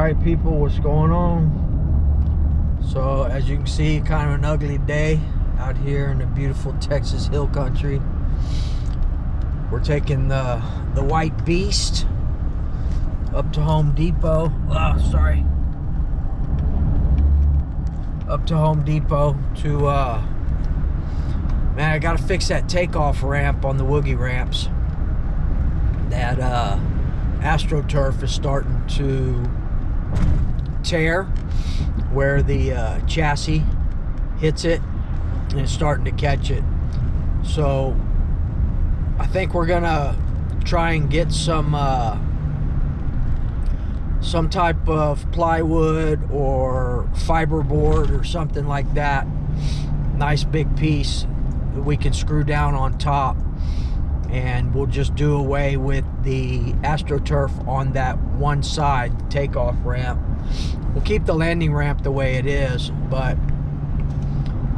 Alright people, what's going on? So as you can see, kind of an ugly day out here in the beautiful Texas hill country. We're taking the white beast up to Home Depot. Up to Home Depot to man, I gotta fix that takeoff ramp on the woogie ramps. That AstroTurf is starting to tear where the chassis hits it, and it's starting to catch it. So I think we're gonna try and get some type of plywood or fiberboard or something like that. Nice big piece that we can screw down on top, and we'll just do away with the AstroTurf on that one side takeoff ramp. We'll keep the landing ramp the way it is, but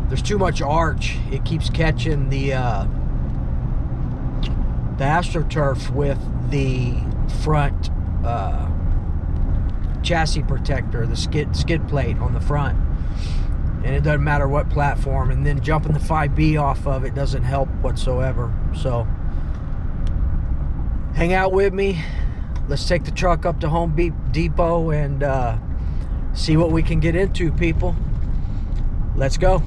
there's too much arch. It keeps catching the AstroTurf with the front chassis protector, the skid plate on the front, and it doesn't matter what platform. And then jumping the 5B off of it doesn't help whatsoever. So hang out with me. Let's take the truck up to Home Depot and see what we can get into, people. Let's go.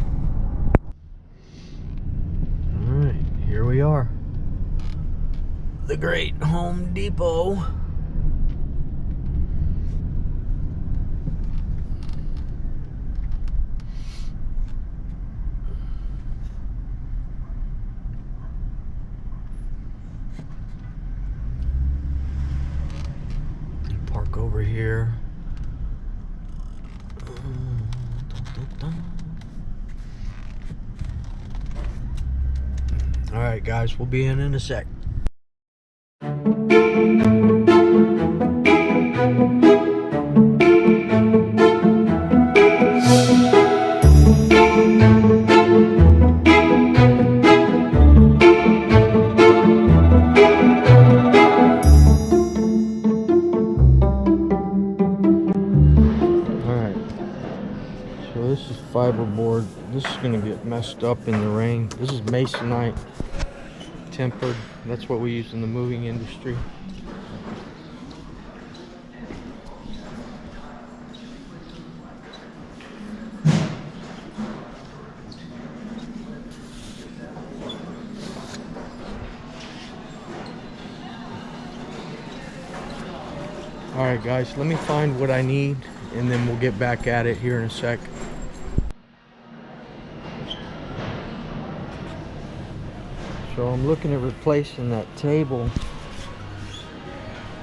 All right, here we are, the great Home Depot. Park over here. All right, guys, we'll be in a sec. Fiberboard. This is going to get messed up in the rain. This is masonite tempered. That's what we use in the moving industry. Alright guys, let me find what I need and then we'll get back at it here in a sec. So I'm looking at replacing that table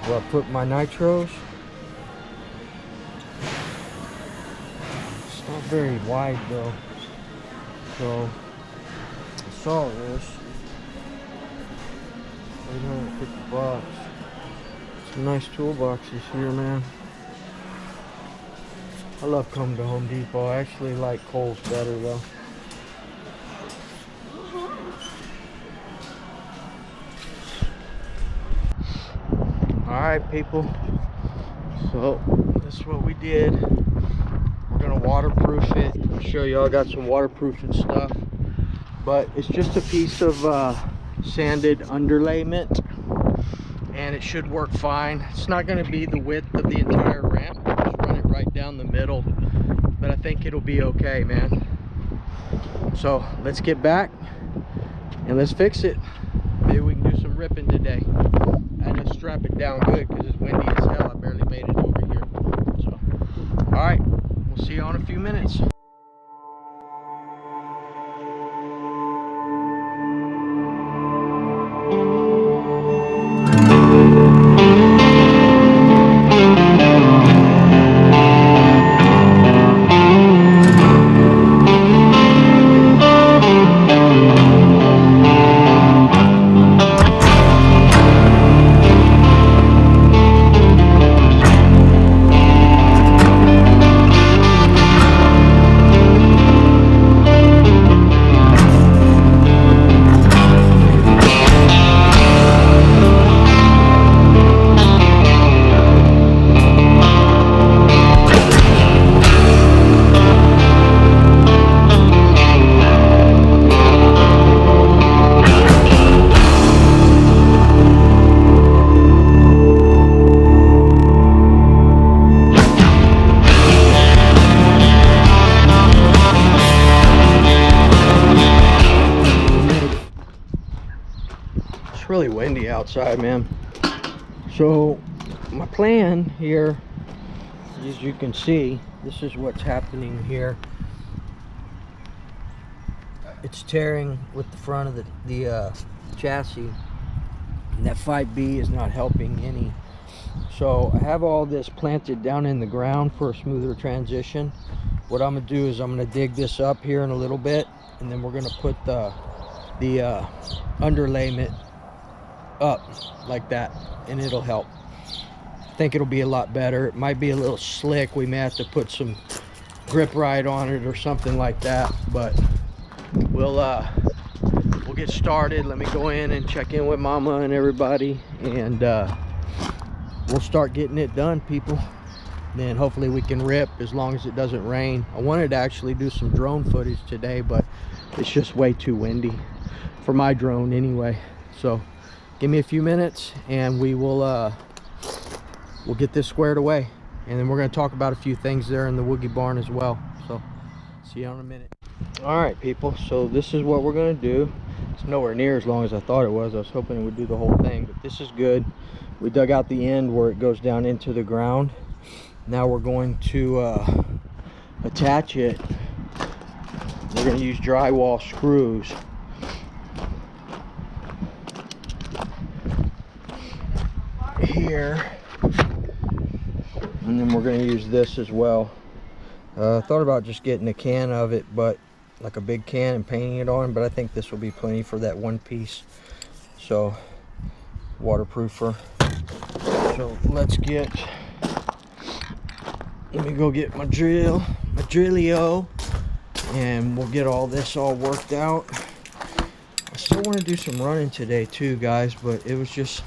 where I put my nitros. It's not very wide though. So I saw this. $850. Some nice toolboxes here, man. I love coming to Home Depot. I actually like Kohl's better though. Alright people, so this is what we did. We're gonna waterproof it. I'll show you, I got some waterproofing stuff, but it's just a piece of sanded underlayment and it should work fine. It's not going to be the width of the entire ramp. Just run it right down the middle, but I think it'll be okay, man. So let's get back and let's fix it. Maybe we can do some ripping today. I had to strap it down good because it's windy as hell. I barely made it over here. So, all right, we'll see you in a few minutes. windy outside, man. So my plan here, as you can see, this is what's happening here. It's tearing with the front of the chassis, and that 5B is not helping any. So I have all this planted down in the ground for a smoother transition. What I'm gonna do is I'm gonna dig this up here in a little bit, and then we're gonna put the underlayment up like that, and it'll help. I think it'll be a lot better. It might be a little slick. We may have to put some grip ride on it or something like that, but we'll get started. Let me go in and check in with mama and everybody, and we'll start getting it done, people. Then hopefully we can rip as long as it doesn't rain. I wanted to actually do some drone footage today, but it's just way too windy for my drone anyway. So give me a few minutes and we will we'll get this squared away, and then we're going to talk about a few things there in the Woogie barn as well. So see you in a minute. All right, people, so this is what we're going to do. It's nowhere near as long as I thought it was. I was hoping it would do the whole thing, but this is good. We dug out the end where it goes down into the ground. Now we're going to attach it. We're going to use drywall screws. Here, and then we're going to use this as well. I thought about just getting a can of it, but like a big can, and painting it on, but I think this will be plenty for that one piece. So waterproofer. So let me go get my drillio, and we'll get all this all worked out. I still want to do some running today too, guys, but it was just,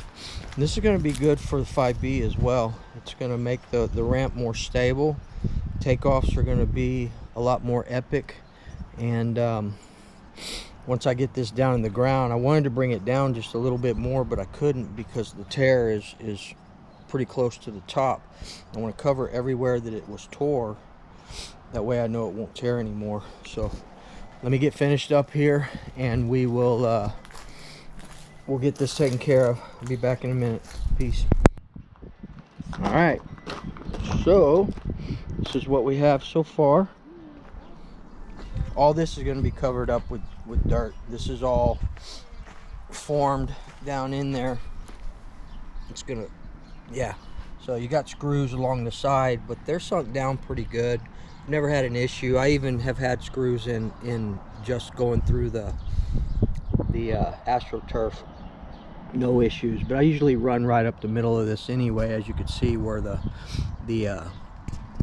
this is going to be good for the 5B as well. It's going to make the ramp more stable. Takeoffs are going to be a lot more epic, and once I get this down in the ground, I wanted to bring it down just a little bit more, but I couldn't because the tear is pretty close to the top. I want to cover everywhere that it was tore. That way I know it won't tear anymore. So let me get finished up here, and we will we'll get this taken care of. I'll be back in a minute. Peace. All right, so this is what we have so far. All this is going to be covered up with dirt. This is all formed down in there. It's gonna, yeah, so you got screws along the side, but they're sunk down pretty good. Never had an issue. I even have had screws in just going through the AstroTurf. No issues, but I usually run right up the middle of this anyway, as you can see where the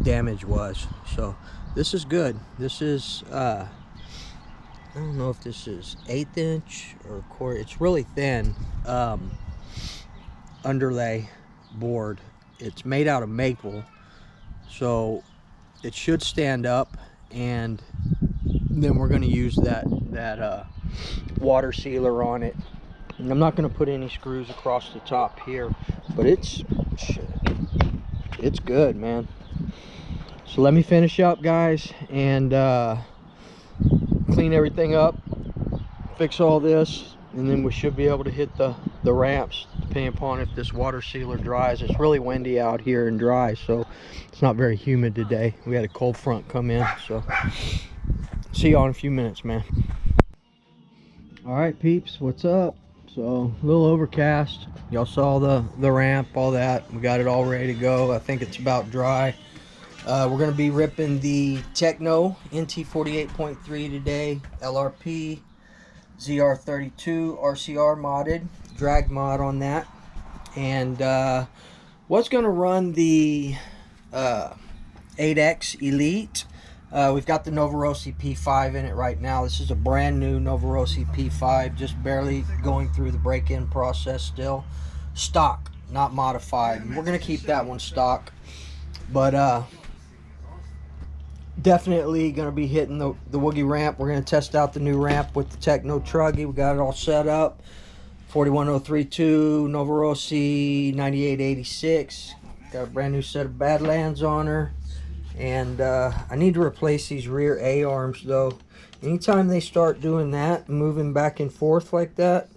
damage was. So this is good. This is I don't know if this is 1/8 inch or quarter. It's really thin underlay board. It's made out of maple, so it should stand up, and then we're going to use that water sealer on it. And I'm not going to put any screws across the top here, but it's good, man. So let me finish up, guys, and clean everything up, fix all this, and then we should be able to hit the ramps, depending upon if this water sealer dries. It's really windy out here and dry, so it's not very humid today. We had a cold front come in, so see y'all in a few minutes, man. All right, peeps, what's up? So a little overcast. Y'all saw the ramp, all that. We got it all ready to go. I think it's about dry. We're going to be ripping the Tekno NT48.3 today, LRP, ZR32 RCR modded, drag mod on that, and was going to run the 8X Elite. We've got the Novarosi P5 in it right now. This is a brand new Novarosi P5, just barely going through the break-in process still. Stock, not modified. We're going to keep that one stock, but definitely going to be hitting the Woogie ramp. We're going to test out the new ramp with the Tekno Truggy. We got it all set up. 41032, Novarosi 9886. Got a brand new set of Badlands on her. And I need to replace these rear A-arms though. Anytime they start doing that, moving back and forth like that,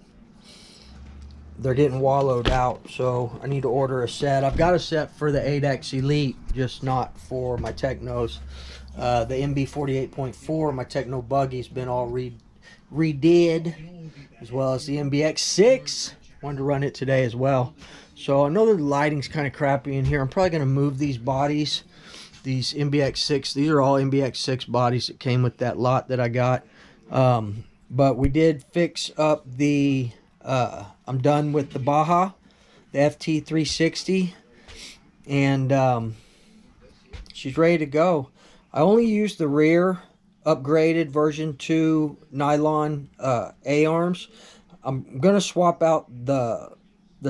they're getting wallowed out, so I need to order a set. I've got a set for the 8X Elite, just not for my Teknos. The MB48.4, my Tekno buggy's been all redid, as well as the MBX6. Wanted to run it today as well. So I know the lighting's kind of crappy in here. I'm probably going to move these bodies, these MBX6. These are all MBX6 bodies that came with that lot that I got. But we did fix up the, I'm done with the Baja, the FT360, and she's ready to go. I only used the rear upgraded version 2 nylon A-arms. I'm going to swap out the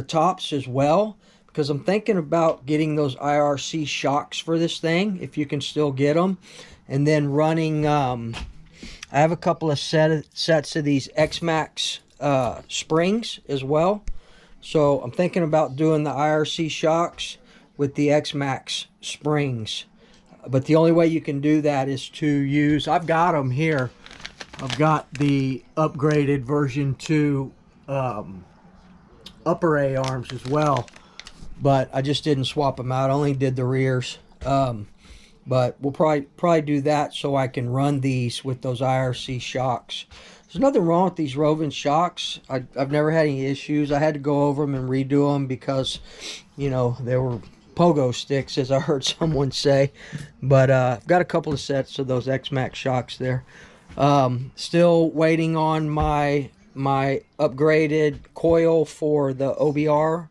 tops as well, because I'm thinking about getting those IRC shocks for this thing, if you can still get them. And then running, I have a couple of sets of these X-Max springs as well. So I'm thinking about doing the IRC shocks with the X-Max springs. But the only way you can do that is to use, I've got them here. I've got the upgraded version 2 upper A arms as well. But I just didn't swap them out. I only did the rears. But we'll probably do that so I can run these with those IRC shocks. There's nothing wrong with these Rovin shocks. I've never had any issues. I had to go over them and redo them because, you know, they were pogo sticks, as I heard someone say. But I've got a couple of sets of those X-Max shocks there. Still waiting on my upgraded coil for the OBR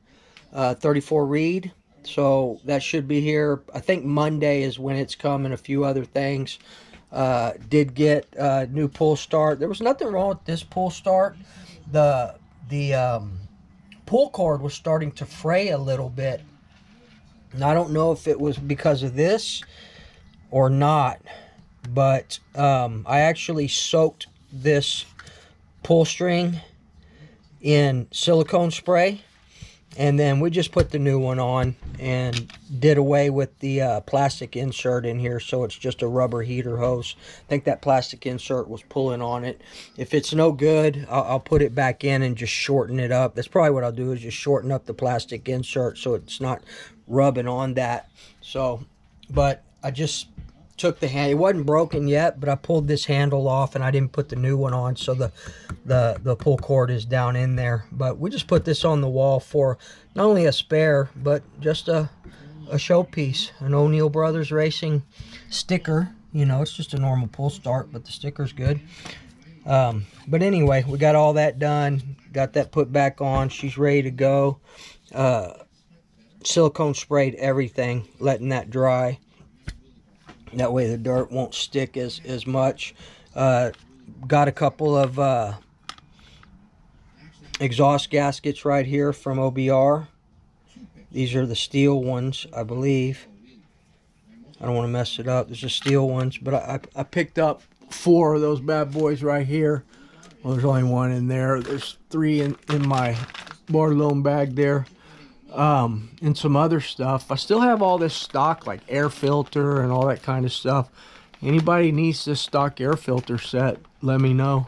34 reed. So that should be here. I think Monday is when it's coming. A few other things. Did get a new pull start. There was nothing wrong with this pull start. The pull cord was starting to fray a little bit. And I don't know if it was because of this or not, but I actually soaked this pull string in silicone spray, and then we just put the new one on and did away with the plastic insert in here, so it's just a rubber heater hose. I think that plastic insert was pulling on it. If it's no good, I'll put it back in and just shorten it up. That's probably what I'll do, is just shorten up the plastic insert so it's not rubbing on that. So, but I just took the hand, it wasn't broken yet, but I pulled this handle off and I didn't put the new one on, so the pull cord is down in there. But we just put this on the wall for not only a spare, but just a showpiece, an O'Neill Brothers Racing sticker. You know, it's just a normal pull start, but the sticker's good. But anyway, we got all that done, got that put back on. She's ready to go. Silicone sprayed everything, letting that dry. That way the dirt won't stick as much. Got a couple of exhaust gaskets right here from OBR. These are the steel ones, I believe. I don't want to mess it up. These are steel ones, but I picked up 4 of those bad boys right here. Well, there's only 1 in there. There's 3 in my Bartolome bag there. And some other stuff. I still have all this stock, like air filter and all that kind of stuff. Anybody needs this stock air filter set, let me know.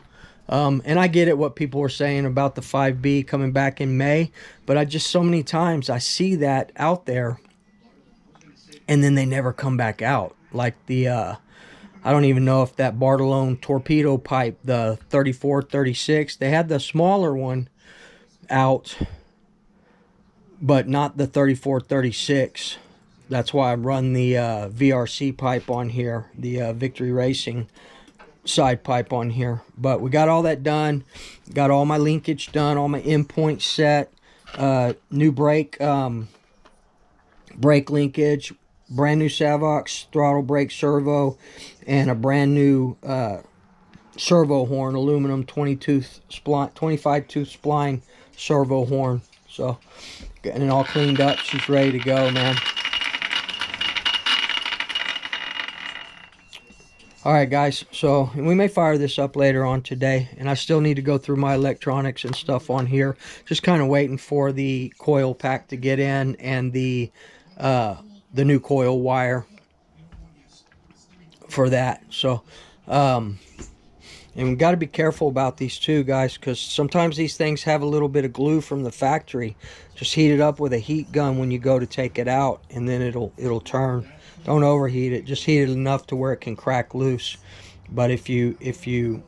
And I get it, what people were saying about the 5B coming back in May, but I just, so many times I see that out there and then they never come back out. Like the I don't even know if that Bartolome torpedo pipe, the 34-36, they had the smaller one out, but not the 34-36. That's why I run the VRC pipe on here, the Victory Racing side pipe on here. But we got all that done, got all my linkage done, all my endpoints set, new brake linkage, brand new Savox throttle brake servo, and a brand new servo horn, aluminum 25 tooth spline servo horn. So getting it all cleaned up. She's ready to go, man. Alright guys, so we may fire this up later on today, and I still need to go through my electronics and stuff on here. Just kind of waiting for the coil pack to get in and the new coil wire for that. So And we got to be careful about these too, guys, because sometimes these things have a little bit of glue from the factory. Just heat it up with a heat gun when you go to take it out, and then it'll turn. Don't overheat it. Just heat it enough to where it can crack loose. But if you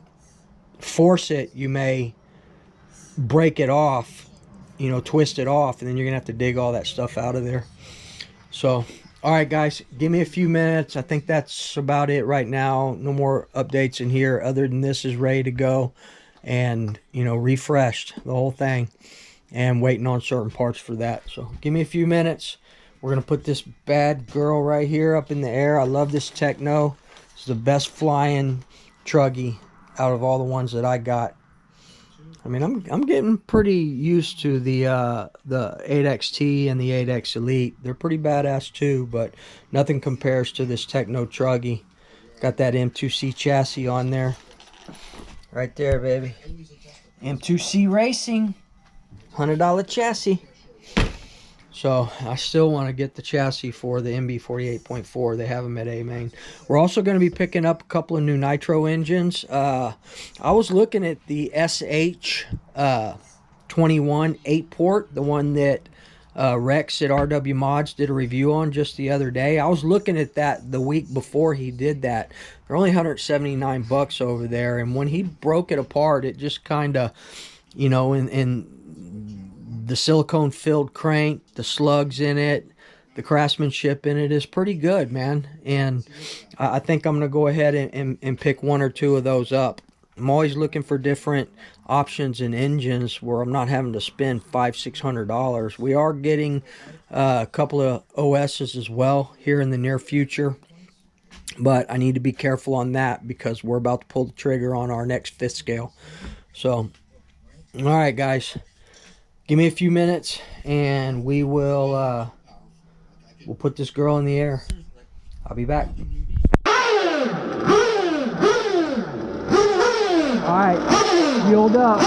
force it, you may break it off, you know, twist it off, and then you're gonna have to dig all that stuff out of there. So, all right, guys, give me a few minutes. I think that's about it right now. No more updates in here other than this is ready to go, and, you know, refreshed, the whole thing, and waiting on certain parts for that. So give me a few minutes. We're gonna put this bad girl right here up in the air. I love this Tekno. It's the best flying truggy out of all the ones that I got. I mean, I'm getting pretty used to the 8XT and the 8X Elite. They're pretty badass too, but nothing compares to this Tekno truggy. Got that M2C chassis on there. Right there, baby. M2C Racing. $100 chassis. So I still want to get the chassis for the MB48.4. They have them at A-Main. We're also going to be picking up a couple of new nitro engines. I was looking at the SH 21 8-port, the one that Rex at RW Mods did a review on just the other day. I was looking at that the week before he did that. They're only 179 bucks over there, and when he broke it apart, it just kind of, you know, in the silicone filled crank, the slugs in it, the craftsmanship in it is pretty good, man. And I think I'm going to go ahead and pick one or two of those up. I'm always looking for different options and engines where I'm not having to spend $500–600. We are getting a couple of OSs as well here in the near future, but I need to be careful on that because we're about to pull the trigger on our next 5th scale. So, all right, guys. Give me a few minutes, and we will we'll put this girl in the air. I'll be back. All right, fueled up.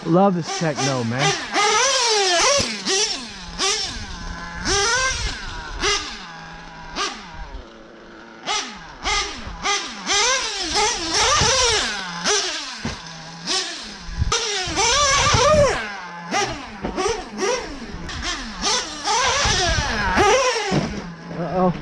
Love this Tekno, man. Uh-oh.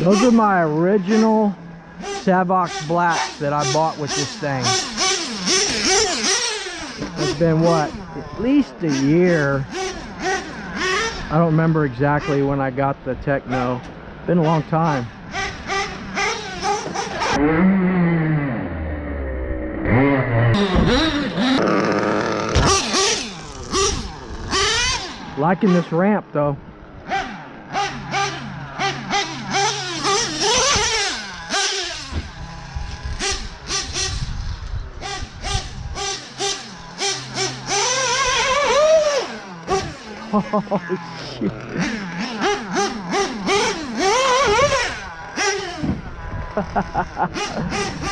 Those are my original Savox Blacks that I bought with this thing. It's been, what, at least a year. I don't remember exactly when I got the Tekno. It's been a long time. Liking this ramp though. Oh, shit.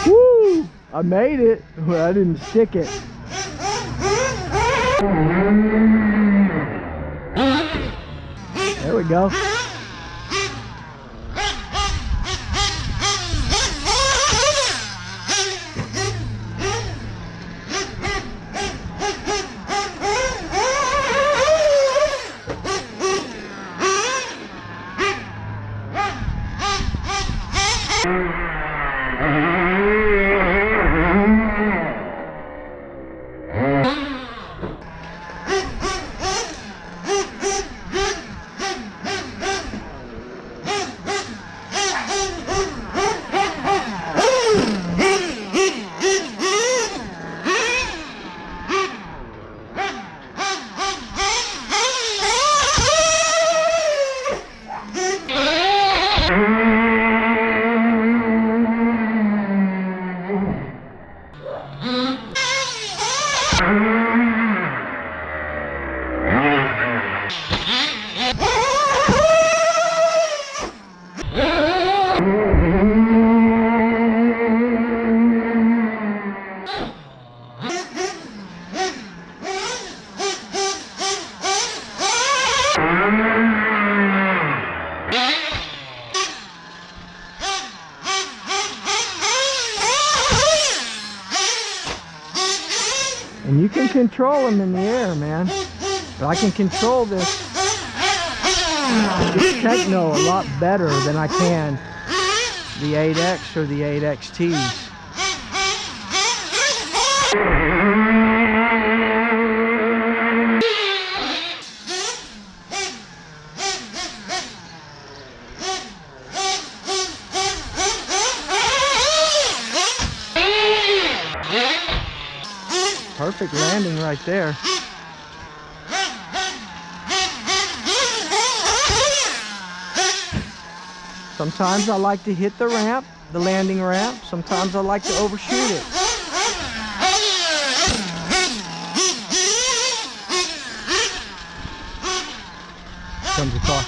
Woo! I made it. Well, I didn't stick it. There we go. And you can control them in the air, man. But I can control this Tekno a lot better than I can the 8X or the 8XTs. Perfect landing right there. Sometimes I like to hit the ramp, the landing ramp. Sometimes I like to overshoot it. Comes the car.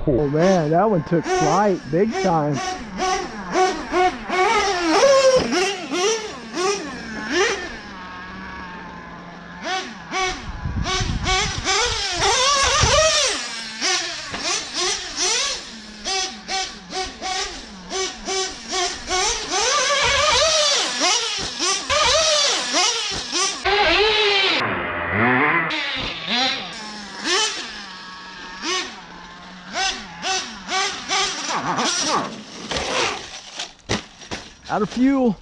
Oh man, that one took flight big time. Out of fuel.